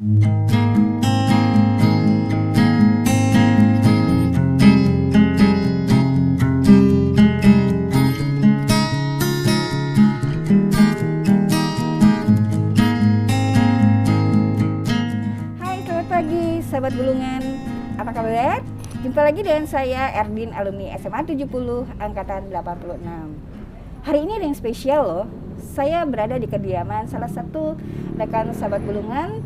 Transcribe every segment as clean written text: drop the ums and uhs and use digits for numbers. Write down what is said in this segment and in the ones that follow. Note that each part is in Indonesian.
Hai, selamat pagi sahabat Bulungan. Apa kabar? Jumpa lagi dengan saya Erdin, alumni SMA 70 angkatan 86. Hari ini ada yang spesial loh. Saya berada di kediaman salah satu rekan sahabat Bulungan.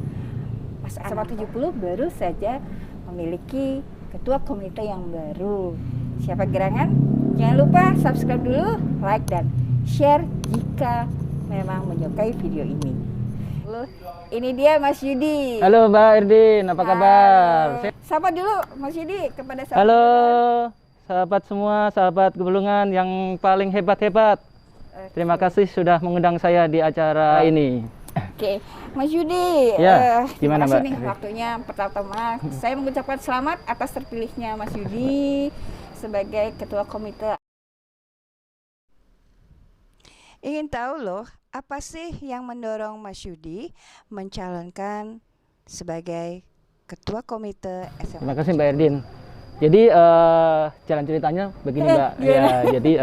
Mas SMA 70 baru saja memiliki ketua komite yang baru. Siapa gerangan? Jangan lupa subscribe dulu, like dan share jika memang menyukai video ini. Ini dia Mas Yudi. Halo Mbak Erdin, apa kabar? Sapa dulu Mas Yudi kepada sahabat. Halo sahabat semua, sahabat Gebulungan yang paling hebat-hebat. Terima kasih sudah mengundang saya di acara ini. Oke, Mas Yudi. Ya, gimana terima kasih Mbak? nih waktunya. Pertama, saya mengucapkan selamat atas terpilihnya Mas Yudi sebagai ketua komite. Ingin tahu loh, apa sih yang mendorong Mas Yudi mencalonkan sebagai ketua komite SMA? Terima kasih Mbak Erdin. Jadi jalan ceritanya begini Mbak. Ya, jadi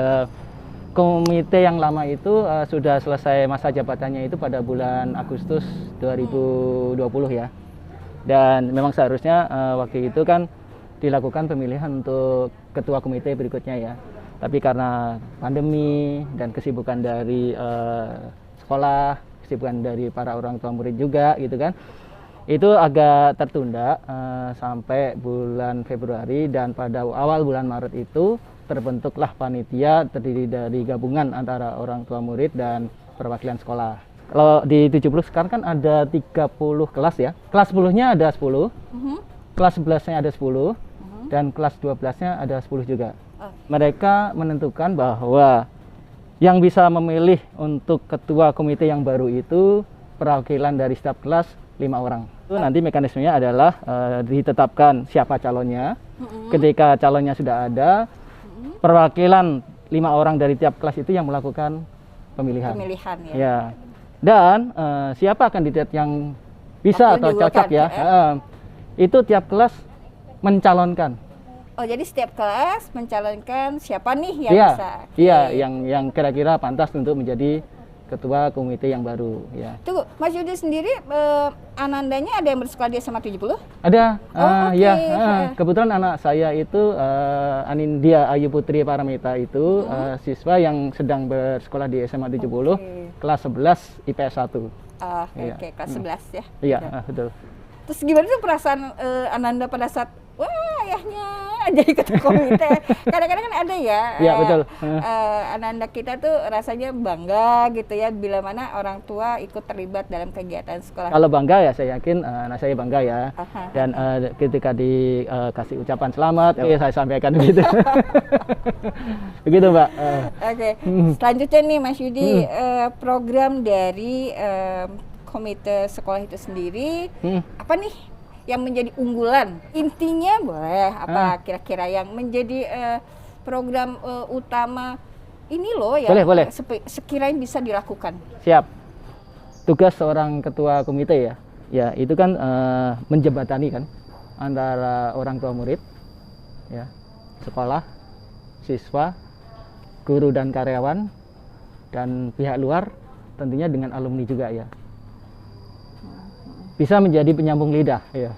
komite yang lama itu sudah selesai masa jabatannya itu pada bulan Agustus 2020 ya. Dan memang seharusnya waktu itu kan dilakukan pemilihan untuk ketua komite berikutnya ya. Tapi karena pandemi dan kesibukan dari sekolah, kesibukan dari para orang tua murid juga gitu kan, itu agak tertunda sampai bulan Februari, dan pada awal bulan Maret itu terbentuklah panitia terdiri dari gabungan antara orang tua murid dan perwakilan sekolah. Kalau di 70 sekarang kan ada 30 kelas ya. Kelas 10-nya ada 10, kelas 11-nya ada 10, dan kelas 12-nya ada 10 juga. Mereka menentukan bahwa yang bisa memilih untuk ketua komite yang baru itu perwakilan dari setiap kelas 5 orang. Itu nanti mekanismenya adalah ditetapkan siapa calonnya. Ketika calonnya sudah ada, perwakilan 5 orang dari tiap kelas itu yang melakukan pemilihan. Pemilihan ya. Ya. Dan siapa kandidat yang bisa atau cocok ya? Itu tiap kelas mencalonkan. Oh, jadi setiap kelas mencalonkan siapa nih yang bisa? Iya, yang kira-kira pantas untuk menjadi ketua komite yang baru ya. Tunggu, Mas Yudi sendiri anandanya ada yang bersekolah di SMA 70? Ada. Okay. Ya, kebetulan anak saya itu Anindya Ayu Putri Paramita itu siswa yang sedang bersekolah di SMA 70 kelas 11 IPS 1. Oke, kelas 11 ya. Iya, betul. Terus gimana tuh perasaan Ananda pada saat wah ayahnya jadi ketua komite? Kadang-kadang kan ada ya. Iya, betul. Ananda kita tuh rasanya bangga gitu ya bila mana orang tua ikut terlibat dalam kegiatan sekolah. Kalau bangga ya saya yakin anak saya bangga ya. Dan ketika dikasih ucapan selamat, saya sampaikan begitu. Begitu Mbak. Oke. Selanjutnya nih Mas Yudi, program dari komite sekolah itu sendiri apa nih yang menjadi unggulan? Intinya boleh apa kira-kira yang menjadi program utama ini loh yang boleh. sekiranya bisa dilakukan? Siap. Tugas seorang ketua komite ya. Ya, itu kan menjembatani kan antara orang tua murid ya, sekolah, siswa, guru dan karyawan, dan pihak luar tentunya dengan alumni juga ya. Bisa menjadi penyambung lidah ya.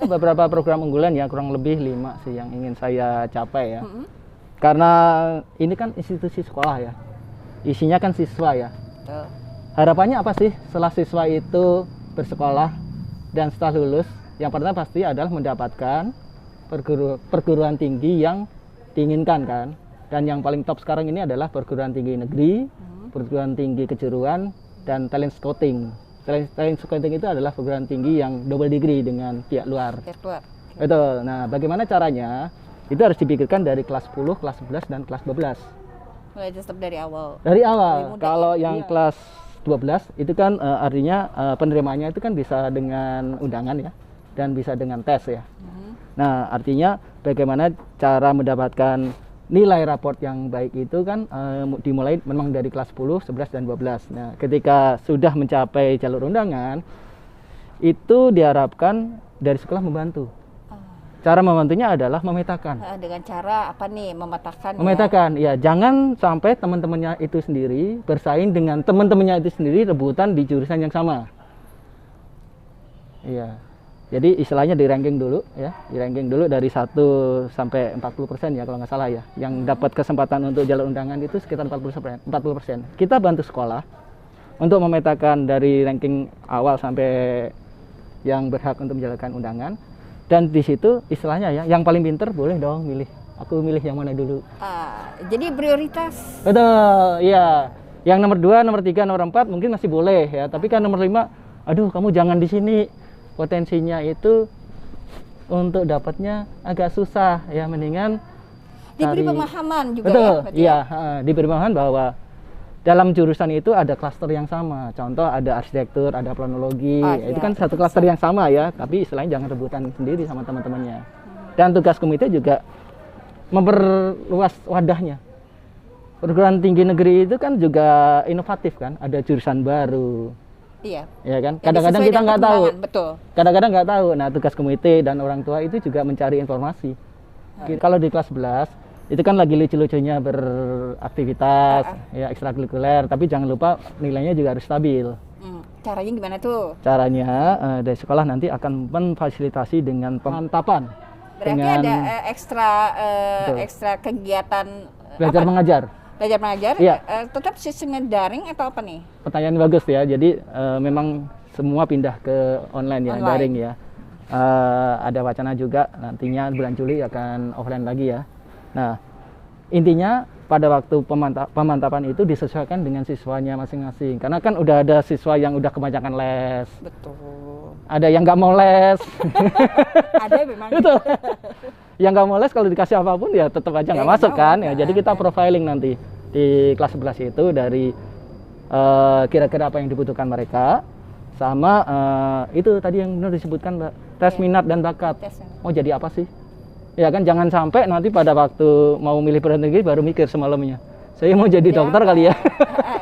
Beberapa program unggulan ya, kurang lebih 5 sih yang ingin saya capai ya. Karena ini kan institusi sekolah ya, isinya kan siswa ya. Harapannya apa sih setelah siswa itu bersekolah dan setelah lulus? Yang pertama pasti adalah mendapatkan perguruan tinggi yang diinginkan kan. Dan yang paling top sekarang ini adalah perguruan tinggi negeri, perguruan tinggi kejuruan, dan talent scouting. Talent scouting itu adalah perguruan tinggi yang double degree dengan pihak luar. Betul. Nah, bagaimana caranya? Itu harus dipikirkan dari kelas 10, kelas 11, dan kelas 12. Mulai tetap dari awal. Dari awal. Kalau yang kelas 12 itu kan artinya penerimanya itu kan bisa dengan undangan ya, dan bisa dengan tes ya. Nah, artinya bagaimana cara mendapatkan nilai raport yang baik itu kan dimulai memang dari kelas 10, 11, dan 12. Nah, ketika sudah mencapai jalur undangan, itu diharapkan dari sekolah membantu. Oh. Cara membantunya adalah memetakan. Dengan cara apa nih? Memetakan. Memetakan, ya jangan sampai teman-temannya itu sendiri bersaing dengan teman-temannya itu sendiri rebutan di jurusan yang sama. Iya. Jadi istilahnya di ranking dulu ya, di ranking dulu dari 1 sampai 40% ya kalau nggak salah ya. Yang dapat kesempatan untuk jalur undangan itu sekitar 40%. Kita bantu sekolah untuk memetakan dari ranking awal sampai yang berhak untuk menjalankan undangan. Dan di situ istilahnya ya, yang paling pinter boleh dong milih. Aku milih yang mana dulu. Jadi prioritas. Betul, iya. Yang nomor 2, nomor 3, nomor 4 mungkin masih boleh ya. Tapi kan nomor 5, aduh kamu jangan di sini. Potensinya itu untuk dapatnya agak susah ya, mendingan diberi cari... pemahaman juga. Betul, ya, iya, diberi pemahaman bahwa dalam jurusan itu ada klaster yang sama. Contoh ada arsitektur, ada planologi, itu kan satu klaster yang sama ya, tapi istilahnya jangan rebutan sendiri sama teman-temannya. Dan tugas komite juga memperluas wadahnya. Perguruan tinggi negeri itu kan juga inovatif kan, ada jurusan baru. Iya. Ya kan. Kadang-kadang kita nggak tahu. Betul. Kadang-kadang nggak tahu. Nah, tugas komite dan orang tua itu juga mencari informasi. Kalau di kelas 11 itu kan lagi lucu-lucunya beraktivitas, ya ekstrakurikuler. Tapi jangan lupa nilainya juga harus stabil. Caranya gimana tuh? Caranya dari sekolah nanti akan memfasilitasi dengan pemantapan. Berarti dengan, ada ekstra kegiatan belajar mengajar. Belajar mengajar, iya. Tetap sistemnya daring atau apa nih? Pertanyaan bagus ya. Jadi memang semua pindah ke online ya, daring ya. Ada wacana juga nantinya bulan Juli akan offline lagi ya. Nah, intinya pada waktu pemantapan itu disesuaikan dengan siswanya masing-masing. Karena kan udah ada siswa yang udah kebanyakan les. Betul. Ada yang nggak mau les. Ada memang. Betul. Yang nggak mau les kalau dikasih apapun ya tetap aja nggak masuk kan. Ya, jadi kita profiling nanti di kelas 11 itu dari kira-kira apa yang dibutuhkan mereka, sama itu tadi yang benar disebutkan Mbak, tes minat dan bakat. Mau jadi apa sih? Ya kan, jangan sampai nanti pada waktu mau milih perguruan tinggi baru mikir semalamnya. Saya mau jadi dokter kali ya.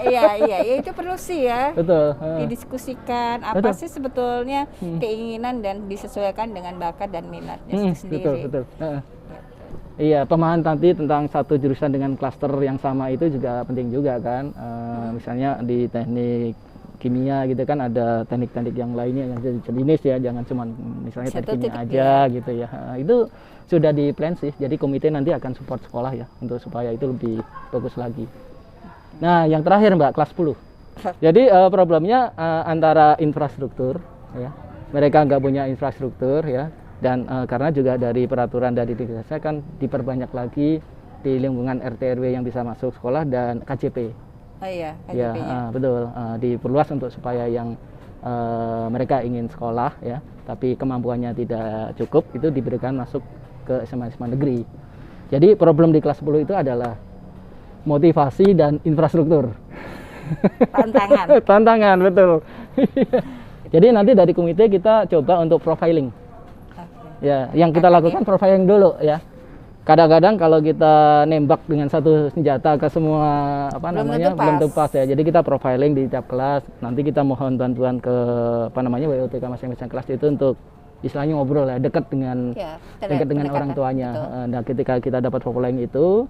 Iya, itu perlu sih ya. Betul. Didiskusikan apa sih sebetulnya keinginan dan disesuaikan dengan bakat dan minatnya sendiri. Betul. Iya, pemahaman nanti tentang satu jurusan dengan klaster yang sama itu juga penting juga kan. Misalnya di teknik kimia gitu kan ada teknik-teknik yang lainnya yang jenis ya, jangan cuma misalnya teknik kimia aja gitu ya. Itu sudah di plan sih, jadi komite nanti akan support sekolah ya untuk supaya itu lebih bagus lagi. Nah, yang terakhir Mbak, kelas 10. Jadi problemnya antara infrastruktur ya, mereka nggak punya infrastruktur ya, dan karena juga dari peraturan dari desa kan diperbanyak lagi di lingkungan RT RW yang bisa masuk sekolah dan KJP. KJP-nya. Ya, betul, diperluas untuk supaya yang mereka ingin sekolah ya, tapi kemampuannya tidak cukup, itu diberikan masuk ke SMA-SMA negeri. Jadi problem di kelas 10 itu adalah motivasi dan infrastruktur. Tantangan, betul. Jadi nanti dari komite kita coba untuk profiling. Ya, yang kita lakukan profiling dulu ya. Kadang-kadang kalau kita nembak dengan satu senjata ke semua belum tepat ya. Jadi kita profiling di tiap kelas. Nanti kita mohon bantuan ke WOTK masing-masing kelas itu untuk istilahnya ngobrol ya, dekat dengan orang tuanya. Nah, ketika kita dapat profiling itu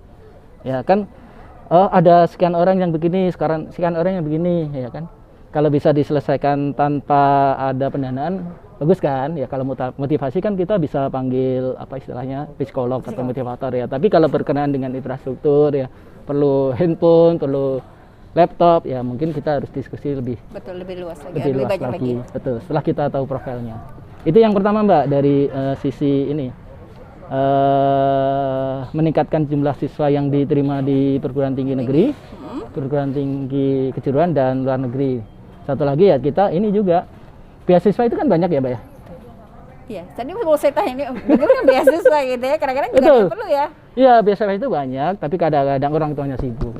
ya kan, ada sekian orang yang begini, sekarang sekian orang yang begini ya kan. Kalau bisa diselesaikan tanpa ada pendanaan, bagus kan ya. Kalau motivasi kan kita bisa panggil apa istilahnya psikolog atau motivator ya. Tapi kalau berkenaan dengan infrastruktur ya, perlu handphone, perlu laptop ya, mungkin kita harus diskusi lebih luas lagi, lebih banyak lagi. Betul, setelah kita tahu profilnya. Itu yang pertama Mbak, dari sisi ini meningkatkan jumlah siswa yang diterima di perguruan tinggi negeri, perguruan tinggi kejuruan dan luar negeri. Satu lagi ya, kita ini juga beasiswa itu kan banyak ya Mbak ya. Iya, tadi mau saya tanya ini bagaimana beasiswa gitu ya, kadang-kadang juga perlu ya. Iya, beasiswa itu banyak, tapi kadang-kadang orang tuanya sibuk,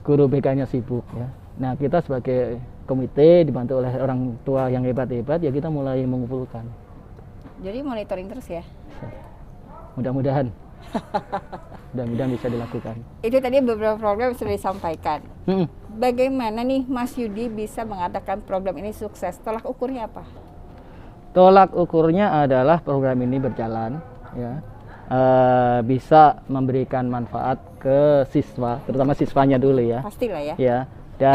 guru BK-nya sibuk ya. Nah, kita sebagai komite dibantu oleh orang tua yang hebat-hebat ya, kita mulai mengumpulkan. Jadi monitoring terus ya? Mudah-mudahan. Mudah-mudahan bisa dilakukan. Itu tadi beberapa program sudah disampaikan. Mm-mm. Bagaimana nih Mas Yudi bisa mengadakan program ini sukses? Tolak ukurnya apa? Tolak ukurnya adalah program ini berjalan, ya, bisa memberikan manfaat ke siswa, terutama siswanya dulu ya. Pastilah ya. Ya,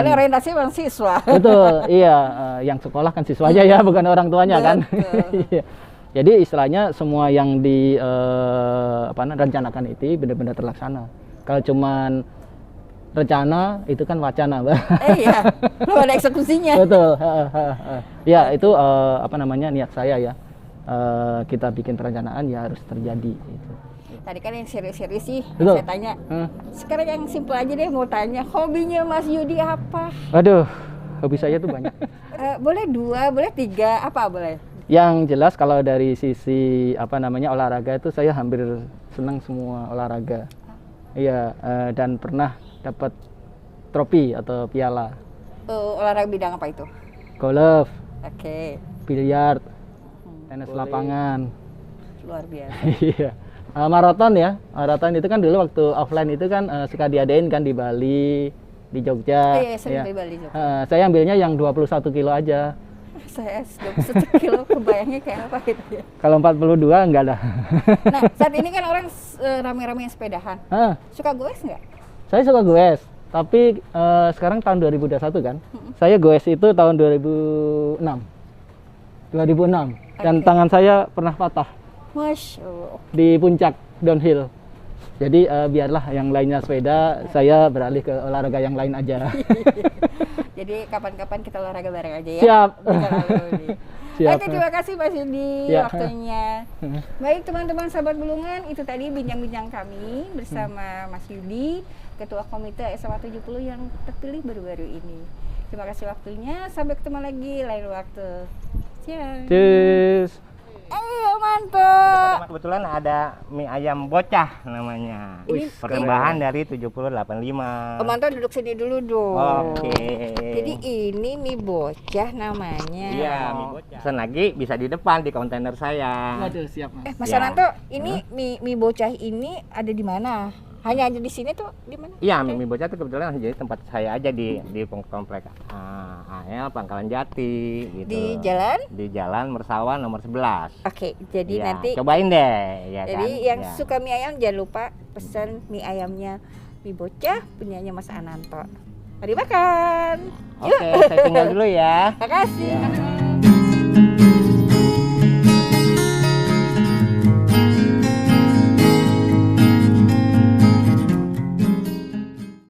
Karena dan orientasi memang siswa. betul, iya, yang sekolah kan siswanya ya, bukan orang tuanya kan. Betul. Iya. Jadi istilahnya semua yang di rencanakan itu benar-benar terlaksana. Kalau cuman rencana itu kan wacana, Mbak. Iya, belum ada eksekusinya. Betul. Ya itu niat saya ya. Kita bikin perencanaan ya harus terjadi. Gitu. Tadi kan yang serius-serius sih, Betul. saya tanya. Sekarang yang simpel aja deh mau tanya, hobinya Mas Yudi apa? Aduh, hobi saya tuh banyak. Boleh 2, boleh 3, apa boleh? Yang jelas kalau dari sisi olahraga itu saya hampir senang semua olahraga. Iya, dan pernah dapat trofi atau piala. Olahraga bidang apa itu? Golf, Oke, biliar, tenis lapangan. luar biasa. Iya. Maraton ya. Maraton itu kan dulu waktu offline itu kan suka diadain kan di Bali, di Jogja. Iya, sering di Bali juga. Saya ambilnya yang 21 kilo aja. Saya 21 kilo, kebayangnya kayak apa gitu ya. Kalau 42 enggak lah. Nah, saat ini kan orang rame-rame sepedahan. Suka goes nggak? Saya suka goes, tapi sekarang tahun 2021 kan. Saya goes itu tahun 2006. 2006. Dan Oke. tangan saya pernah patah Masya Allah. di puncak downhill. Jadi biarlah yang lainnya sepeda, saya beralih ke olahraga yang lain aja. Jadi kapan-kapan kita olahraga bareng aja ya. Siap. Bukan alumni. Siap. Oke, terima kasih Mas Yudi Ya. waktunya. Baik teman-teman sahabat Bulungan, itu tadi bincang-bincang kami bersama Mas Yudi, Ketua Komite SMA 70 yang terpilih baru-baru ini. Terima kasih waktunya, sampai ketemu lagi lain waktu. Siap. Cheers. Ayo mantap. Kebetulan ada mie ayam bocah namanya. Ini Persembahan dari 7085. Om Anto duduk sini dulu dong. Oke. Jadi ini mie bocah namanya. Iya, mie bocah. Pesan lagi bisa di depan di kontainer saya. Waduh, siap Mas. Mas Ya. Ananto, ini mie bocah ini ada di mana? Hanya aja di sini tuh di mana? Iya, mie bocah itu kebetulan jadi tempat saya aja di komplek AL Pangkalan Jati gitu. Di jalan? Di Jalan Mersawan nomor 11. Oke, jadi Ya, nanti cobain deh ya jadi kan. yang Ya. suka mie ayam jangan lupa pesan mie ayamnya mie bocah punyanya Mas Ananto. Mari makan. Oke, saya tinggal dulu ya. Makasih. Ya.